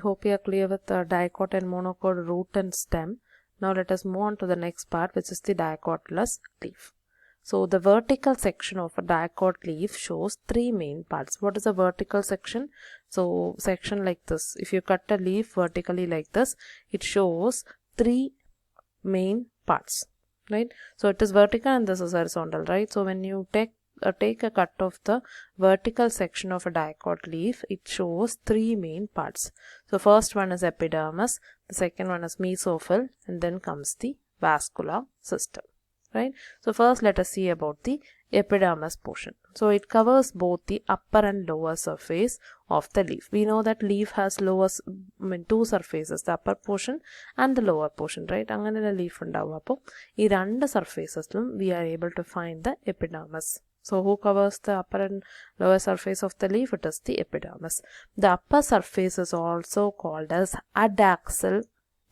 hope you are clear with the dicot and monocot root and stem. Now let us move on to the next part, which is the dicotless leaf. So the vertical section of a dicot leaf shows three main parts. What is a vertical section? So section like this. If you cut a leaf vertically like this, it shows three main parts, right? So it is vertical and this is horizontal, right? So when you take a cut of the vertical section of a dicot leaf, it shows three main parts. So first one is epidermis, the second one is mesophyll, and then comes the vascular system, right? So first let us see about the epidermis portion. So it covers both the upper and lower surface of the leaf. We know that leaf has two surfaces, the upper portion and the lower portion, right? Angane leaf undavum. Appo ee rendu surfaces we are able to find the epidermis. So who covers the upper and lower surface of the leaf? It is the epidermis. The upper surface is also called as adaxial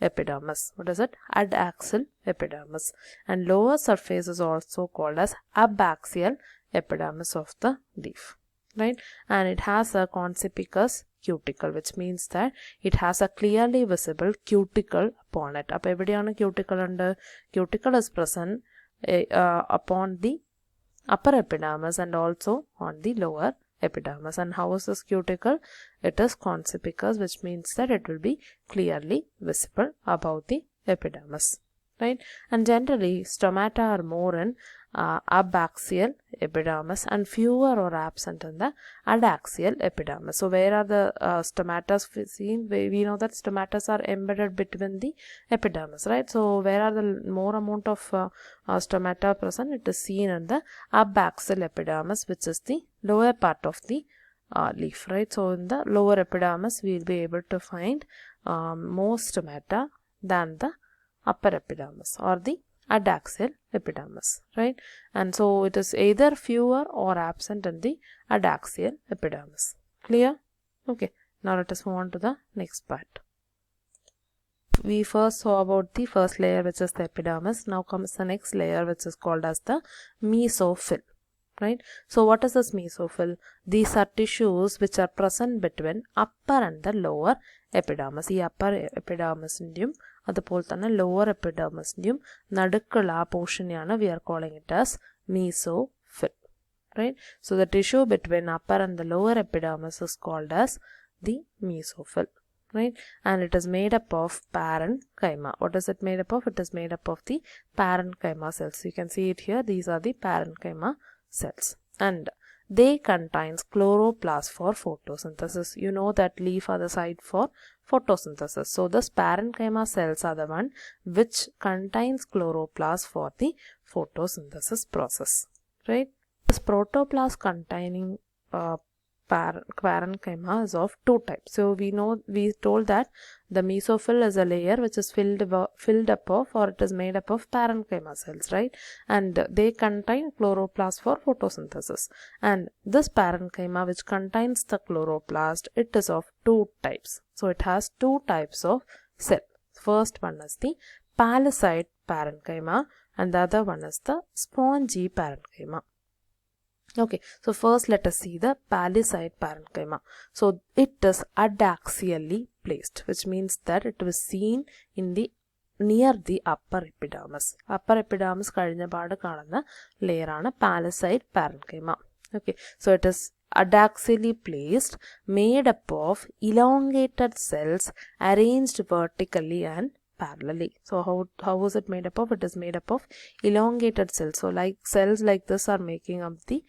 epidermis. What is it? Adaxial epidermis. And lower surface is also called as abaxial epidermis of the leaf, right? And it has a conspicious cuticle, which means that it has a clearly visible cuticle upon it. Appo evideyana cuticle undu? Cuticle is present upon the upper epidermis and also on the lower epidermis. And how is this cuticle? It is conspicious, which means that it will be clearly visible above the epidermis, right? And generally stomata are more in abaxial epidermis and fewer or absent in the adaxial epidermis. So where are the stomata seen? We know that stomata are embedded between the epidermis, right? So where are the more amount of stomata present? It is seen in the abaxial epidermis, which is the lower part of the leaf, right? So in the lower epidermis we will be able to find more stomata than the upper epidermis or the adaxial epidermis, right? And so it is either fewer or absent in the adaxial epidermis. Clear? Okay. Now let us move on to the next part. We first saw about the first layer, which is the epidermis. Now comes the next layer, which is called as the mesophyll, right? So what is this mesophyll? These are tissues which are present between upper and the lower epidermis. The upper epidermis അതുപോലെ തന്നെ lower epidermis നടുക്കുള്ള ആ പോർഷനെയാണ് we are calling it as mesophyll, right? So the tissue between upper and the lower epidermis is called as the mesophyll, right? And it is made up of parenchyma. What is it made up of? It is made up of the parenchyma cells. You can see it here. These are the parenchyma cells, and they contains chloroplast for photosynthesis. You know that leaf are the site for photosynthesis. So this parenchyma cells are the one which contains chloroplast for the photosynthesis process, right? This protoplasm containing parenchyma is of two types. So we told that the mesophyll is a layer which is filled up of, or it is made up of parenchyma cells, right? And they contain chloroplast for photosynthesis. And this parenchyma which contains the chloroplast, it is of two types. So it has two types of cell. First one is the palisade parenchyma and the other one is the spongy parenchyma. Okay, so first let us see the palisade parenchyma. So it is adaxially placed, which means that it was seen in the near the upper epidermis. Upper epidermis കഴിഞ്ഞ പാട് കാണുന്ന layer ആണ് palisade parenchyma. Okay, so it is adaxially placed, made up of elongated cells arranged vertically and parallelly. So how was it made up of? It is made up of elongated cells. So like cells like this are making up the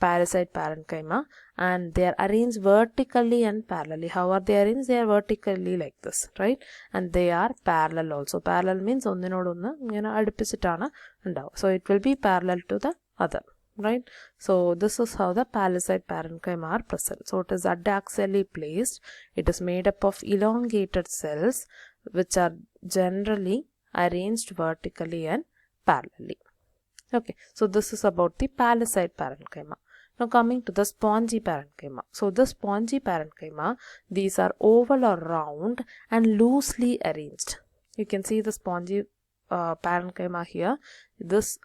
palisade parenchyma, and they are arranged vertically and parallelly. How are they arranged? They are vertically like this, right? And they are parallel also. Parallel means ഒന്നിനോടൊന്ന് ഇങ്ങനെ അടുപ്പിച്ചിട്ടാണ് ഉണ്ടാവുക. So it will be parallel to the other, right? So this is how the palisade parenchyma are present. So it is adaxially placed. It is made up of elongated cells which are generally arranged vertically and parallelly. Okay, so this is about the palisade parenchyma. Now coming to the spongy parenchyma. So the spongy parenchyma, these are oval or round and loosely arranged. You can see the spongy parenchyma here. This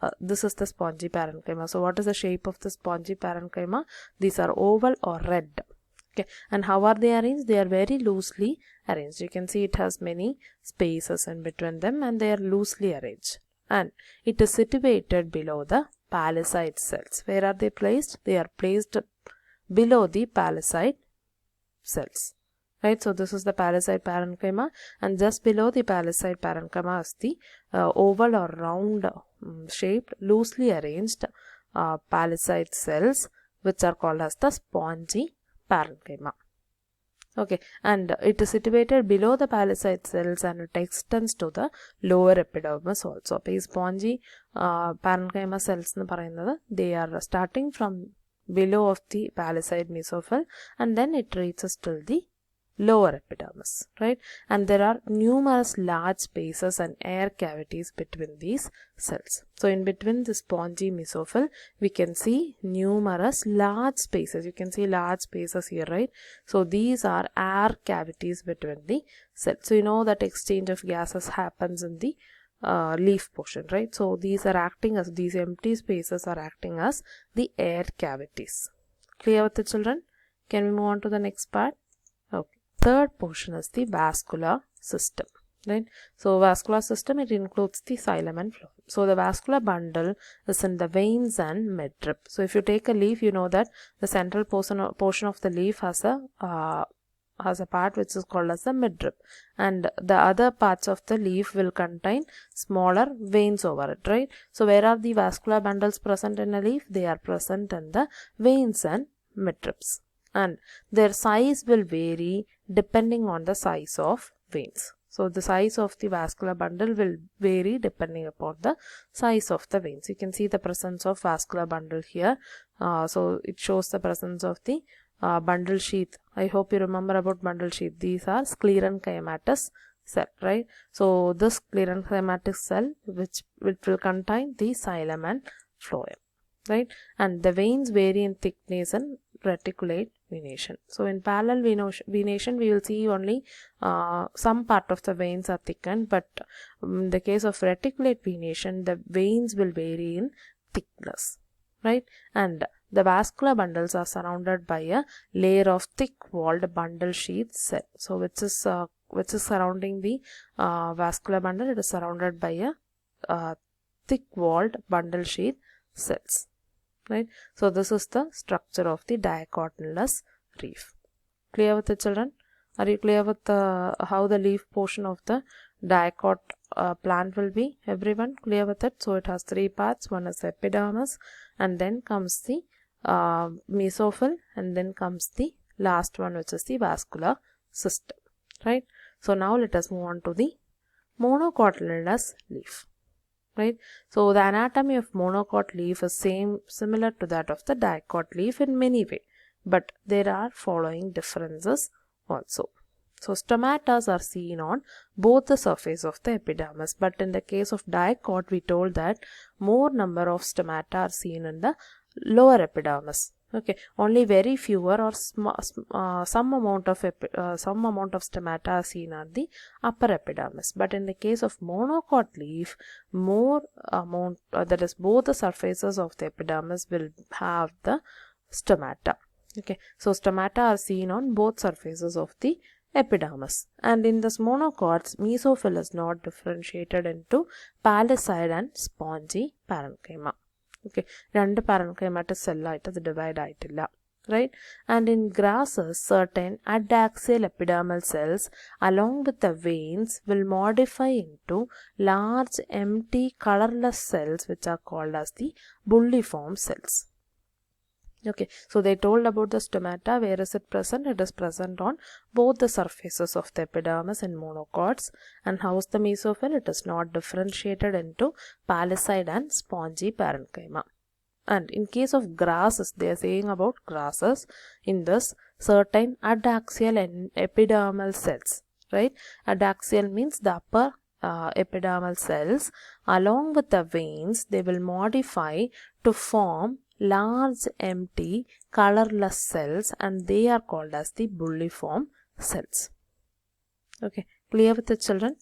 is the spongy parenchyma. So what is the shape of the spongy parenchyma? These are oval or red. Okay, and how are they arranged? They are very loosely arranged. You can see it has many spaces in between them and they are loosely arranged. And it is situated below the palisade cells. Where are they placed? They are placed below the palisade cells. Right, so this is the palisade parenchyma, and just below the palisade parenchyma is the oval or round shaped, loosely arranged palisade cells, which are called as the spongy parenchyma. Okay, and it is situated below the palisade cells and it extends to the lower epidermis also. So, spongy parenchyma cells, they are starting from below of the palisade mesophyll and then it reaches till the lower epidermis, right? And there are numerous large spaces and air cavities between these cells. So in between the spongy mesophyll, we can see numerous large spaces. You can see large spaces here, right? So these are air cavities between the cells. So you know that exchange of gases happens in the leaf portion, right? So these empty spaces are acting as the air cavities. Clear with the children? Can we move on to the next part? Okay. Third portion is the vascular system, right? So vascular system, it includes the xylem and phloem. So the vascular bundle is in the veins and midrib. So if you take a leaf, you know that the central portion of the leaf has a part which is called as the midrib, and the other parts of the leaf will contain smaller veins over it, right? So where are the vascular bundles present in a leaf? They are present in the veins and midribs, and their size will vary depending on the size of veins. So the size of the vascular bundle will vary depending upon the size of the veins. You can see the presence of vascular bundle here. So it shows the presence of the bundle sheath. I hope you remember about bundle sheath. These are sclerenchymatous cell, right? So this sclerenchymatous cell which will contain the xylem and phloem, right? And the veins vary in thickness and reticulate venation. So in parallel venation, we will see only some part of the veins are thickened, but in the case of reticulate venation, the veins will vary in thickness, right? And the vascular bundles are surrounded by a layer of thick-walled bundle sheath cell. So which is surrounding the vascular bundle. It is surrounded by a thick-walled bundle sheath cells, right? So this is the structure of the dicotyledonous leaf. Clear with the children? Are you clear with how the leaf portion of the dicot plant will be? Everyone clear with it? So it has three parts. One is the epidermis, and then comes the mesophyll, and then comes the last one, which is the vascular system, right? So now let us move on to the monocotyledonous leaf, right? So the anatomy of monocot leaf is similar to that of the dicot leaf in many ways, but there are following differences also. So stomata are seen on both the surface of the epidermis, but in the case of dicot, we told that more number of stomata are seen in the lower epidermis. Okay, only very fewer or some amount of stomata are seen on the upper epidermis. But in the case of monocot leaf, more amount, that is both the surfaces of the epidermis will have the stomata. Okay, so stomata are seen on both surfaces of the epidermis. And in this monocots, mesophyll is not differentiated into palisade and spongy parenchyma. Okay, രണ്ട് parenchymatous cell ആയിട്ട് അത് divide ആയിട്ടില്ല, right? And in grasses, certain adaxial epidermal cells along with the veins will modify into large empty colorless cells which are called as the bulliform cells. Okay, so they told about the stomata. Where is it present? It is present on both the surfaces of the epidermis in monocots. And how is the mesophyll? It is not differentiated into palisade and spongy parenchyma. And in case of grasses, they are saying about grasses, in this certain adaxial and epidermal cells, right? Adaxial means the upper epidermal cells along with the veins, they will modify to form large empty colorless cells, and they are called as the bulliform cells. Okay, clear with the children?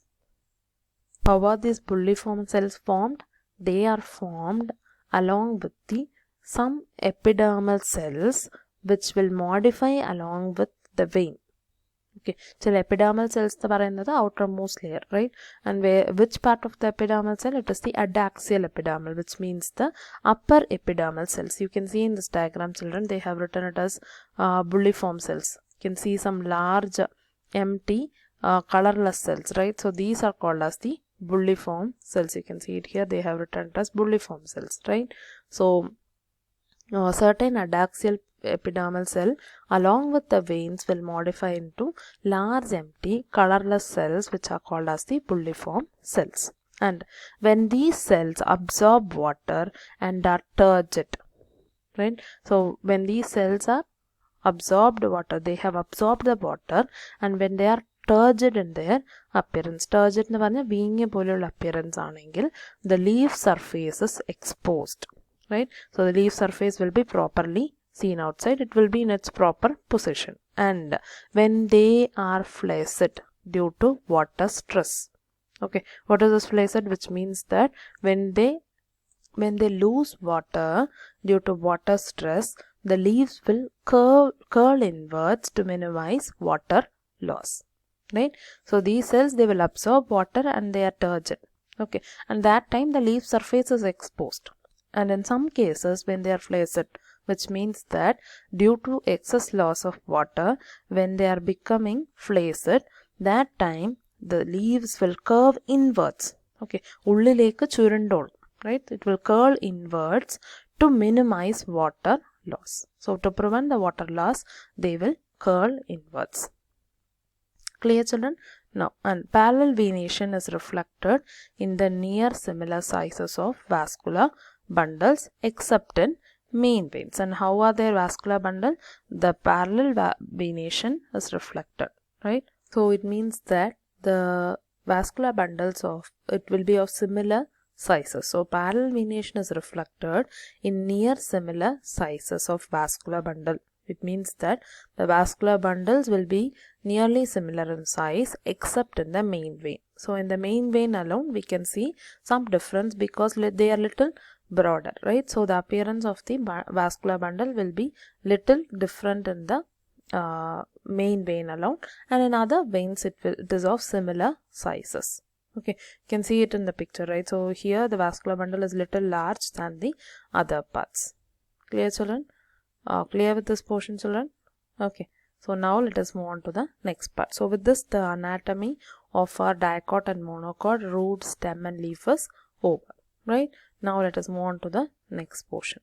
How are these bulliform cells formed? They are formed along with some epidermal cells which will modify along with the vein. Okay, so epidermal cells the outermost layer, right? And which part of the epidermal cell? It is the adaxial epidermal, which means the upper epidermal cells. You can see in this diagram, children, they have written it as bulliform cells. You can see some large empty colorless cells, right? So these are called as the bulliform cells. You can see it here, they have written it as bulliform cells, right? So certain adaxial epidermal cell along with the veins will modify into large empty colorless cells, which are called as the bulliform cells. And when these cells absorb water and are turgid, right? So when these cells are absorbed water, they have absorbed the water, and when they are turgid in their appearance, turgid എന്ന് പറഞ്ഞാൽ വീങ്ങിയ പോലെയുള്ള appearance ആണെങ്കിൽ the leaf surface is exposed, right? So the leaf surface will be properly seen outside, it will be in its proper position. And when they are flaccid due to water stress, okay, what is this flaccid? Which means that when they lose water due to water stress, the leaves will curl inwards to minimize water loss, right? So these cells, they will absorb water and they are turgid, okay, and that time the leaf surface is exposed. And in some cases, when they are flaccid, which means that due to excess loss of water, when they are becoming flaccid, that time the leaves will curve inwards, okay, ഉള്ളിലേക്ക് ചുരുണ്ടോളും, right? It will curl inwards to minimize water loss. So to prevent the water loss, they will curl inwards. Clear, children? Now, and parallel venation is reflected in the near similar sizes of vascular bundles except in main veins. And how are their vascular bundle? The parallel venation is reflected, right? So it means that the vascular bundles will be of similar sizes. So parallel venation is reflected in near similar sizes of vascular bundle. It means that the vascular bundles will be nearly similar in size except in the main vein. So in the main vein alone, we can see some difference because they are little broader, right? So the appearance of the vascular bundle will be little different in the main vein alone, and in other veins it is of similar sizes. Okay, you can see it in the picture, right? So here the vascular bundle is little large than the other parts. Clear, children? Clear with this portion, children? Okay, so now let us move on to the next part. So with this, the anatomy of our dicot and monocot, root, stem and leaf is over, right? Now let us move on to the next portion.